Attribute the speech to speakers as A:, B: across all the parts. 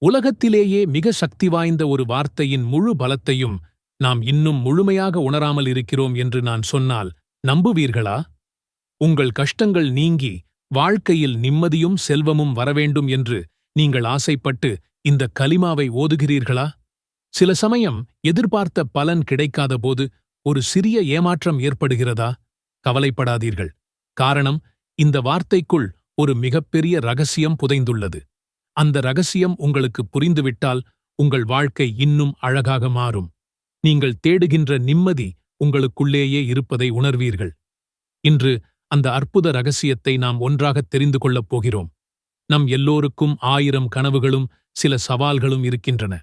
A: உலகத்திலேயே மிக சக்தி வாய்ந்த ஒரு வார்த்தையின் முழு பலத்தையும் நாம் இன்னும் முழுமையாக உணராமல் இருக்கிறோம் என்று நான் சொன்னால் நம்புவீர்களா? உங்கள் கஷ்டங்கள் நீங்கி வாழ்க்கையில் நிம்மதியும் செல்வமும் வரவேண்டும் என்று நீங்கள் ஆசைப்பட்டு இந்த கலிமாவை ஓதுகிறீர்களா? சில சமயம் எதிர்பார்த்த பலன் கிடைக்காத போது ஒரு சிறிய ஏமாற்றம் ஏற்படுகிறதா? கவலைப்படாதீர்கள். காரணம், இந்த வார்த்தைக்குள் ஒரு மிகப்பெரிய ரகசியம் புதைந்துள்ளது. அந்த ரகசியம் உங்களுக்கு புரிந்துவிட்டால் உங்கள் வாழ்க்கை இன்னும் அழகாக மாறும். நீங்கள் தேடுகின்ற நிம்மதி உங்களுக்குள்ளேயே இருப்பதை உணர்வீர்கள். இன்று அந்த அற்புத ரகசியத்தை நாம் ஒன்றாகத் தெரிந்து கொள்ளப் போகிறோம். நம் எல்லோருக்கும் 1000 கனவுகளும் சில சவால்களும் இருக்கின்றன.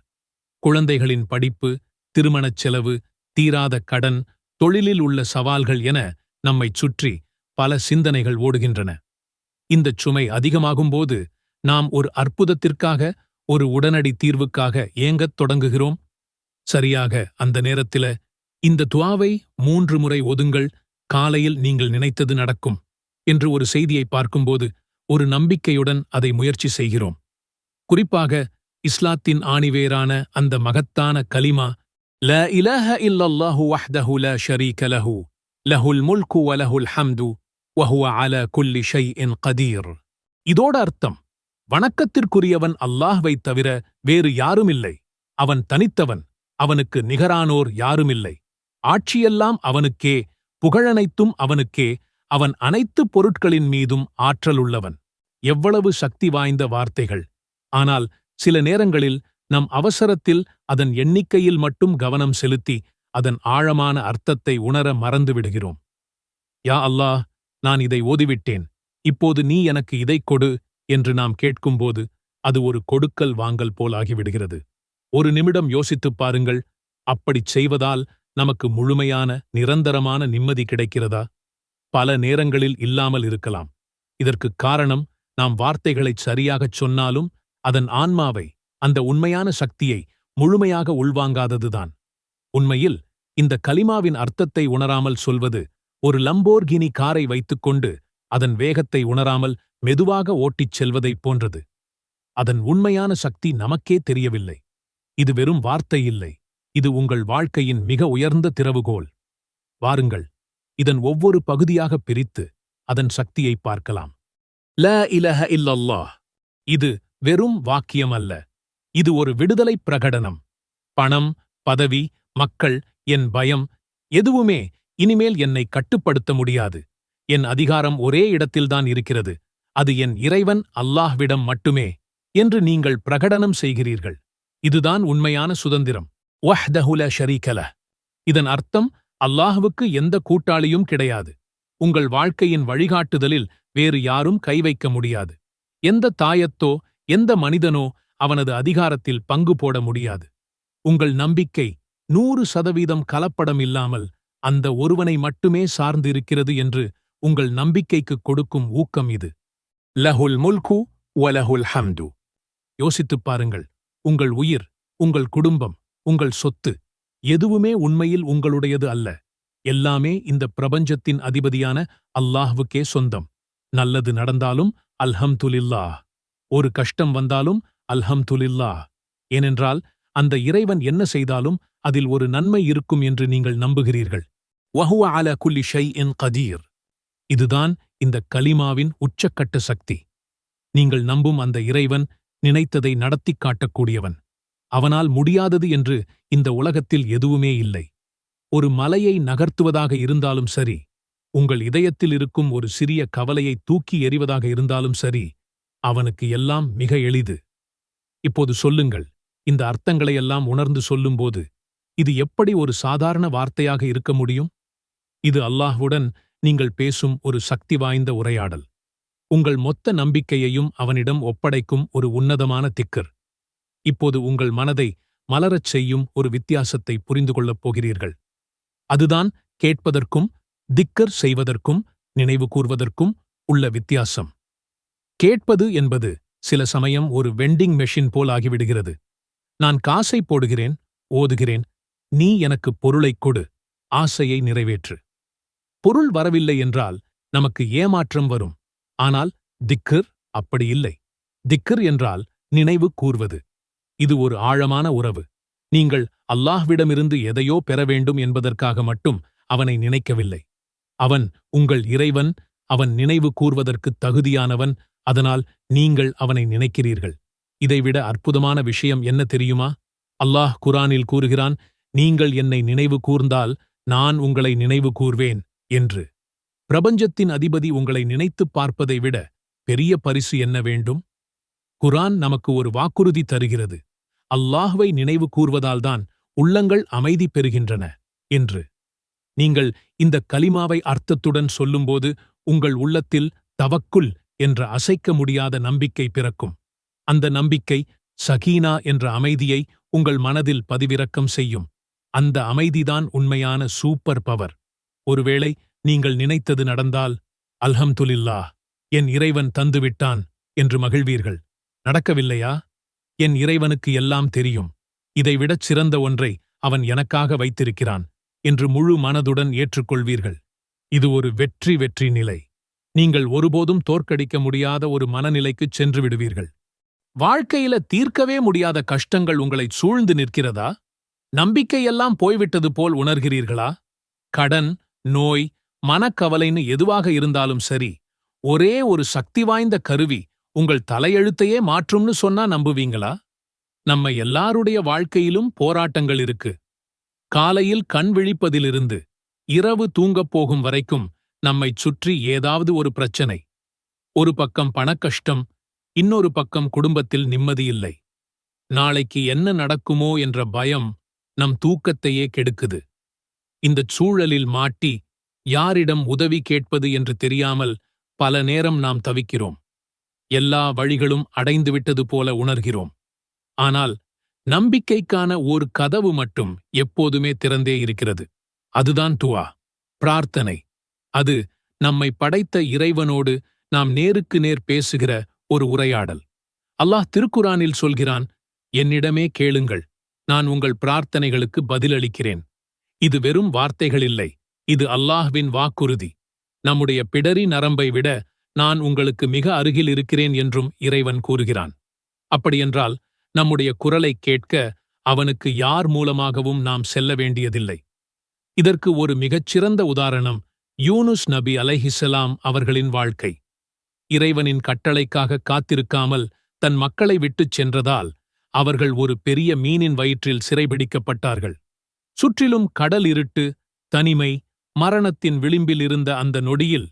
A: குழந்தைகளின் படிப்பு, திருமணச் செலவு, தீராத கடன், தொழிலில் உள்ள சவால்கள் என நம்மைச் சுற்றி பல சிந்தனைகள் ஓடுகின்றன. இந்தச் சுமை அதிகமாகும்போது நாம் ஒரு அற்புதத்திற்காக, ஒரு உடனடி தீர்வுக்காக ஏங்கத் தொடங்குகிறோம். சரியாக அந்த நேரத்தில இந்த துஆவை 3 முறை ஓதுங்கள், காலையில் நீங்கள் நினைத்தது நடக்கும் என்று ஒரு செய்தியை பார்க்கும்போது ஒரு நம்பிக்கையுடன் அதை முயற்சி செய்கிறோம். குறிப்பாக இஸ்லாத்தின் ஆணிவேரான அந்த மகத்தான கலிமா, லா இலாஹ இல்லல்லாஹு வஹ்தஹு லா ஷரீக லஹு, லஹுல் முல்கு வ லஹுல் ஹம்து வ ஹுவ அலா குல்லி ஷைஇன் கதீர். இதோட அர்த்தம், வணக்கத்திற்குரியவன் அல்லாஹ்வைத் தவிர வேறு யாருமில்லை. அவன் தனித்தவன், அவனுக்கு நிகரானோர் யாருமில்லை. ஆட்சியெல்லாம் அவனுக்கே, புகழனைத்தும் அவனுக்கே, அவன் அனைத்து பொருட்களின் மீதும் ஆற்றலுள்ளவன். எவ்வளவு சக்தி வாய்ந்த வார்த்தைகள்! ஆனால் சில நேரங்களில் நம் அவசரத்தில் அதன் எண்ணிக்கையில் மட்டும் கவனம் செலுத்தி அதன் ஆழமான அர்த்தத்தை உணர மறந்துவிடுகிறோம். யா அல்லாஹ், நான் இதை ஓதிவிட்டேன், இப்போது நீ எனக்கு இதைக் கொடு என்று நாம் கேட்கும்போது அது ஒரு கொடுக்கல் வாங்கல் போலாகிவிடுகிறது. ஒரு நிமிடம் யோசித்துப் பாருங்கள், அப்படிச் செய்வதால் நமக்கு முழுமையான, நிரந்தரமான நிம்மதி கிடைக்கிறதா? பல நேரங்களில் இல்லாமல் இருக்கலாம். இதற்குக் காரணம், நாம் வார்த்தைகளைச் சரியாகச் சொன்னாலும் அதன் ஆன்மாவை, அந்த உண்மையான சக்தியை முழுமையாக உள்வாங்காததுதான். உண்மையில் இந்த கலிமாவின் அர்த்தத்தை உணராமல் சொல்வது ஒரு லம்போர்கினி காரை வைத்துக்கொண்டு அதன் வேகத்தை உணராமல் மெதுவாக ஓட்டிச் செல்வதைப் போன்றது. அதன் உண்மையான சக்தி நமக்கே தெரியவில்லை. இது வெறும் வார்த்தை இல்லை, இது உங்கள் வாழ்க்கையின் மிக உயர்ந்த திறவுகோல். வாருங்கள், இதன் ஒவ்வொரு பகுதியாக பிரித்து அதன் சக்தியை பார்க்கலாம். லா இலஹ இல்லல்லாஹ். இது வெறும் வாக்கியம் அல்ல, இது ஒரு விடுதலை பிரகடனம். பணம், பதவி, மக்கள், என் பயம் எதுவுமே இனிமேல் என்னை கட்டுப்படுத்த முடியாது. என் அதிகாரம் ஒரே இடத்தில்தான் இருக்கிறது, அது என் இறைவன் அல்லாஹ்விடம் மட்டுமே என்று நீங்கள் பிரகடனம் செய்கிறீர்கள். இதுதான் உண்மையான சுதந்திரம். வஹ்தஹு லா ஷரீக லஹ். இதன் அர்த்தம், அல்லாஹ்வுக்கு எந்த கூட்டாளியும் கிடையாது. உங்கள் வாழ்க்கையின் வழிகாட்டுதலில் வேறு யாரும் கை வைக்க முடியாது. எந்த தாயத்தோ எந்த மனிதனோ அவனது அதிகாரத்தில் பங்கு போட முடியாது. உங்கள் நம்பிக்கை 100% கலப்படம் இல்லாமல் அந்த ஒருவனை மட்டுமே சார்ந்து இருக்கிறது என்று உங்கள் நம்பிக்கைக்குக் கொடுக்கும் ஊக்கம் இது. லஹுல் முல்கு வ லஹுல் ஹம்து. யோசித்துப் பாருங்கள், உங்கள் உயிர், உங்கள் குடும்பம், உங்கள் சொத்து எதுவுமே உண்மையில் உங்களுடையது அல்ல. எல்லாமே இந்த பிரபஞ்சத்தின் அதிபதியான அல்லாஹ்வுக்கே சொந்தம். நல்லது நடந்தாலும் அல்ஹம்துலில்லாஹ், ஒரு கஷ்டம் வந்தாலும் அல்ஹம்துலில்லாஹ். ஏனென்றால் அந்த இறைவன் என்ன செய்தாலும் அதில் ஒரு நன்மை இருக்கும் என்று நீங்கள் நம்புகிறீர்கள். வஹுவ அலா குல்லி ஷைஇன் கதீர். இதுதான் இந்த கலிமாவின் உச்சக்கட்ட சக்தி. நீங்கள் நம்பும் அந்த இறைவன் நினைத்ததை நடத்திக் காட்டக்கூடியவன். அவனால் முடியாதது என்று இந்த உலகத்தில் எதுவுமே இல்லை. ஒரு மலையை நகர்த்துவதாக இருந்தாலும் சரி, உங்கள் இதயத்தில் இருக்கும் ஒரு சிறிய கவலையை தூக்கி எறிவதாக இருந்தாலும் சரி, அவனுக்கு எல்லாம் மிக எளிது. இப்போது சொல்லுங்கள், இந்த அர்த்தங்களையெல்லாம் உணர்ந்து சொல்லும்போது இது எப்படி ஒரு சாதாரண வார்த்தையாக இருக்க முடியும்? இது அல்லாஹ்வுடன் நீங்கள் பேசும் ஒரு சக்தி வாய்ந்த உரையாடல். உங்கள் மொத்த நம்பிக்கையையும் அவனிடம் ஒப்படைக்கும் ஒரு உன்னதமான திக்கர். இப்போது உங்கள் மனதை மலரச் செய்யும் ஒரு வித்தியாசத்தை புரிந்து கொள்ளப் போகிறீர்கள். அதுதான் கேட்பதற்கும் திக்கர் செய்வதற்கும் நினைவு கூர்வதற்கும் உள்ள வித்தியாசம். கேட்பது என்பது சில சமயம் ஒரு வெண்டிங் மெஷின் போல் ஆகிவிடுகிறது. நான் காசை போடுகிறேன், ஓதுகிறேன், நீ எனக்கு பொருளைக் கொடு, ஆசையை நிறைவேற்று. பொருள் வரவில்லை என்றால் நமக்கு ஏமாற்றம் வரும். ஆனால் திக்ர் அப்படி இல்லை. திக்ர் என்றால் நினைவு கூர்வது. இது ஒரு ஆழமான உறவு. நீங்கள் அல்லாஹ்விடமிருந்து எதையோ பெற வேண்டும் என்பதற்காக மட்டும் அவனை நினைக்கவில்லை. அவன் உங்கள் இறைவன், அவன் நினைவு கூர்வதற்குத் தகுதியானவன், அதனால் நீங்கள் அவனை நினைக்கிறீர்கள். இதைவிட அற்புதமான விஷயம் என்ன தெரியுமா? அல்லாஹ் குரானில் கூறுகிறான், நீங்கள் என்னை நினைவு கூர்ந்தால் நான் உங்களை நினைவு கூர்வேன் என்று. பிரபஞ்சத்தின் அதிபதி உங்களை நினைத்துப் பார்ப்பதை விட பெரிய பரிசு என்ன வேண்டும்? குரான் நமக்கு ஒரு வாக்குறுதி தருகிறது. அல்லாஹ்வை நினைவு கூர்வதால்தான் உள்ளங்கள் அமைதி பெறுகின்றன என்று. நீங்கள் இந்த கலிமாவை அர்த்தத்துடன் சொல்லும்போது உங்கள் உள்ளத்தில் தவக்குல் என்ற அசைக்க முடியாத நம்பிக்கை பிறக்கும். அந்த நம்பிக்கை சகீனா என்ற அமைதியை உங்கள் மனதில் பதிவிறக்கம் செய்யும். அந்த அமைதிதான் உண்மையான சூப்பர் பவர். ஒருவேளை நீங்கள் நினைத்தது நடந்தால், அல்ஹம்துலில்லாஹ், என் இறைவன் தந்துவிட்டான் என்று மகிழ்வீர்கள். நடக்கவில்லையா? என் இறைவனுக்கு எல்லாம் தெரியும், இதைவிடச் சிறந்த ஒன்றை அவன் எனக்காக வைத்திருக்கிறான் என்று முழு மனதுடன் ஏற்றுக்கொள்வீர்கள். இது ஒரு வெற்றி வெற்றி நிலை. நீங்கள் ஒருபோதும் தோற்கடிக்க முடியாத ஒரு மனநிலைக்குச் சென்று விடுவீர்கள். வாழ்க்கையில தீர்க்கவே முடியாத கஷ்டங்கள் உங்களை சூழ்ந்து நிற்கிறதா? நம்பிக்கையெல்லாம் போய்விட்டது போல் உணர்கிறீர்களா? கடன், நோய், மனக்கவலைன்னு எதுவாக இருந்தாலும் சரி, ஒரே ஒரு சக்தி வாய்ந்த கருவி உங்கள் தலையெழுத்தையே மாற்றும்னு சொன்னா நம்புவீங்களா? நம்ம எல்லாருடைய வாழ்க்கையிலும் போராட்டங்கள் இருக்கு. காலையில் கண் விழிப்பதிலிருந்து இரவு தூங்கப் போகும் வரைக்கும் நம்மைச் சுற்றி ஏதாவது ஒரு பிரச்சனை. ஒரு பக்கம் பணக்கஷ்டம், இன்னொரு பக்கம் குடும்பத்தில் நிம்மதியில்லை. நாளைக்கு என்ன நடக்குமோ என்ற பயம் நம் தூக்கத்தையே கெடுக்குது. இந்தச் சூழலில் மாட்டி யாரிடம் உதவி கேட்பது என்று தெரியாமல் பல நேரம் நாம் தவிக்கிறோம். எல்லா வழிகளும் அடைந்துவிட்டது போல உணர்கிறோம். ஆனால் நம்பிக்கைக்கான ஒரு கதவு மட்டும் எப்போதுமே திறந்தே இருக்கிறது. அதுதான் துஆ, பிரார்த்தனை. அது நம்மை படைத்த இறைவனோடு நாம் நேருக்கு நேர் பேசுகிற ஒரு உரையாடல். அல்லாஹ் திருக்குரானில் சொல்கிறான், என்னிடமே கேளுங்கள், நான் உங்கள் பிரார்த்தனைகளுக்கு பதிலளிக்கிறேன். இது வெறும் வார்த்தைகளில்லை, இது அல்லாஹ்வின் வாக்குறுதி. நம்முடைய பிடரி நரம்பை விட நான் உங்களுக்கு மிக அருகில் இருக்கிறேன் என்றும் இறைவன் கூறுகிறான். அப்படியென்றால் நம்முடைய குரலைக் கேட்க அவனுக்கு யார் மூலமாகவும் நாம் செல்ல வேண்டியதில்லை. இதற்கு ஒரு மிகச்சிறந்த உதாரணம் யூனுஸ் நபி அலைஹிஸ்ஸலாம் அவர்களின் வாழ்க்கை. இறைவனின் கட்டளைக்காக காத்திருக்காமல் தன் மக்களை விட்டுச் சென்றதால் அவர்கள் ஒரு பெரிய மீனின் வயிற்றில் சிறைபிடிக்கப்பட்டார்கள். சுற்றிலும் கடல் இருட்டு, தனிமை, மரணத்தின் விளிம்பில் இருந்த அந்த நொடியில்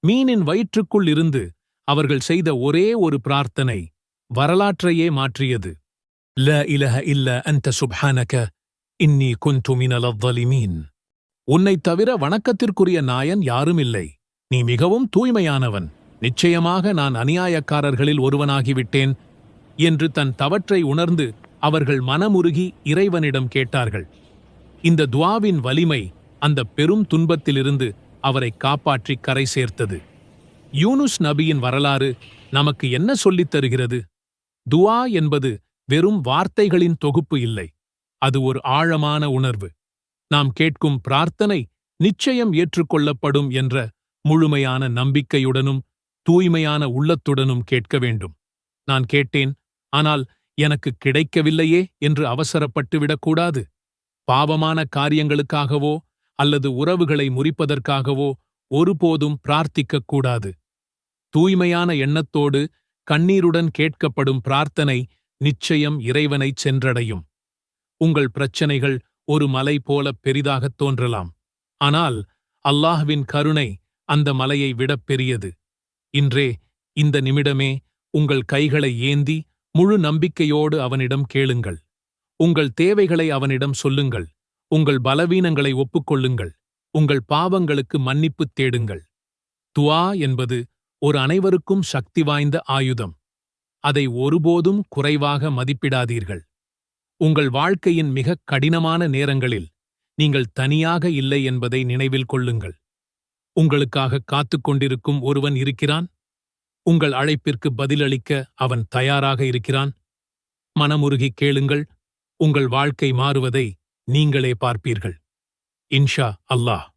A: மீனின் வயிற்றுக்குள் இருந்து அவர்கள் செய்த ஒரே ஒரு பிரார்த்தனை வரலாற்றையே மாற்றியது. லா இலஹ இல்ல அன்த சுப்ஹானக இன்னி குன்து மினல் ظالمين. உன்னைத் தவிர வணக்கத்திற்குரிய நாயன் யாரும் இல்லை. நீ மிகவும் தூய்மையானவன். நிச்சயமாக நான் அநியாயக்காரர்களில் ஒருவனாகிவிட்டேன் என்று தன் தவற்றை உணர்ந்து அவர்கள் மனமுருகி இறைவனிடம் கேட்டார்கள். இந்த துஆவின் வலிமை அந்த பெரும் துன்பத்திலிருந்து அவரை காப்பாற்றி கரை சேர்த்தது. யூனுஸ் நபியின் வரலாறு நமக்கு என்ன சொல்லித் தருகிறது? துஆ என்பது வெறும் வார்த்தைகளின் தொகுப்பு இல்லை, அது ஒரு ஆழமான உணர்வு. நாம் கேட்கும் பிரார்த்தனை நிச்சயம் ஏற்றுக்கொள்ளப்படும் என்ற முழுமையான நம்பிக்கையுடனும் தூய்மையான உள்ளத்துடனும் கேட்க வேண்டும். நான் கேட்டேன், ஆனால் எனக்கு கிடைக்கவில்லையே என்று அவசரப்பட்டு விடக்கூடாது. பாவமான காரியங்களுக்காகவோ அல்லது உறவுகளை முறிப்பதற்காகவோ ஒருபோதும் பிரார்த்திக்கக் கூடாது. தூய்மையான எண்ணத்தோடு கண்ணீருடன் கேட்கப்படும் பிரார்த்தனை நிச்சயம் இறைவனை சென்றடையும். உங்கள் பிரச்சனைகள் ஒரு மலை போல பெரிதாகத் தோன்றலாம், ஆனால் அல்லாஹ்வின் கருணை அந்த மலையை விடப் பெரியது. இன்றே, இந்த நிமிடமே உங்கள் கைகளை ஏந்தி முழு நம்பிக்கையோடு அவனிடம் கேளுங்கள். உங்கள் தேவைகளை அவனிடம் சொல்லுங்கள். உங்கள் பலவீனங்களை ஒப்புக்கொள்ளுங்கள். உங்கள் பாவங்களுக்கு மன்னிப்புத் தேடுங்கள். துஆ என்பது ஒரு அனைவருக்கும் சக்தி வாய்ந்த ஆயுதம். அதை ஒருபோதும் குறைவாக மதிப்பிடாதீர்கள். உங்கள் வாழ்க்கையின் மிகக் கடினமான நேரங்களில் நீங்கள் தனியாக இல்லை என்பதை நினைவில் கொள்ளுங்கள். உங்களுக்காக காத்துக் கொண்டிருக்கும் ஒருவன் இருக்கிறான். உங்கள் அழைப்பிற்கு பதிலளிக்க அவன் தயாராக இருக்கிறான். மனமுருகிக் கேளுங்கள். உங்கள் வாழ்க்கை மாறுவதை நீங்களே பார்ப்பீர்கள். இன்ஷா அல்லாஹ்.